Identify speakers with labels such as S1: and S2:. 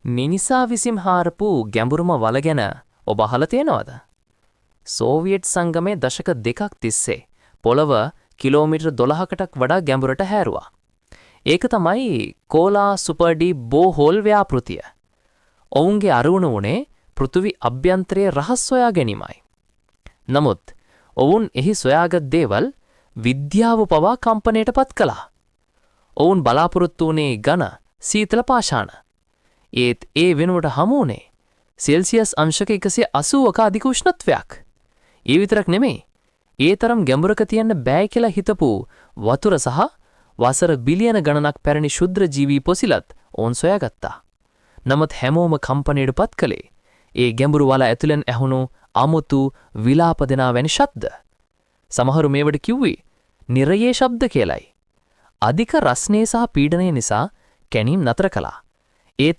S1: මිනිසා විසින් හාරපු ගැඹුරුම වල ගැන ඔබ අහලා තියෙනවද? සෝවියට් සංගමයේ දශක දෙකක් තිස්සේ පොළව කිලෝමීටර් 12කටත් වඩා ගැඹුරට හැරුවා. ඒක තමයි කෝලා සුපර් ඩීප් බෝහෝල් ව්‍යාපෘතිය. ඔවුන්ගේ අරමුණ වුණේ පෘථිවි අභ්‍යන්තරයේ රහස් සොයා ගැනීමයි. නමුත් ඔවුන් එහි සොයාගත් දේවල් විද්‍යාව පවා කම්පණයට පත් කළා. ඔවුන් බලාපොරොත්තු වුණේ ඝන සීතල පාෂාණ. ඒත් ඒ වෙනුවට හමු වුණේ සෙල්සියස් අංශක 180ක අධික උෂ්ණත්වයක්. ඒ විතරක් නෙමෙයි. ඒ තරම් ගැඹුරක තියන්න බෑ කියලා හිතපු වතුර සහ වසර බිලියන ගණනක් පැරණි ශුද්‍ර ජීවී පොසිලත් ඔවුන් සොයාගත්තා. නමුත් හැමෝම කම්පණයට පත් කළේ ඒ ගැඹුරු වල ඇතුළෙන් ඇහුණු අමුතු විලාප දෙනා වැනි ශබ්ද. සමහරු මේවට කිව්වේ නිරයේ ශබ්ද කියලයි. අධික රස්නේ සහ පීඩනය නිසා කැණීම් නතර කළා. ඒත්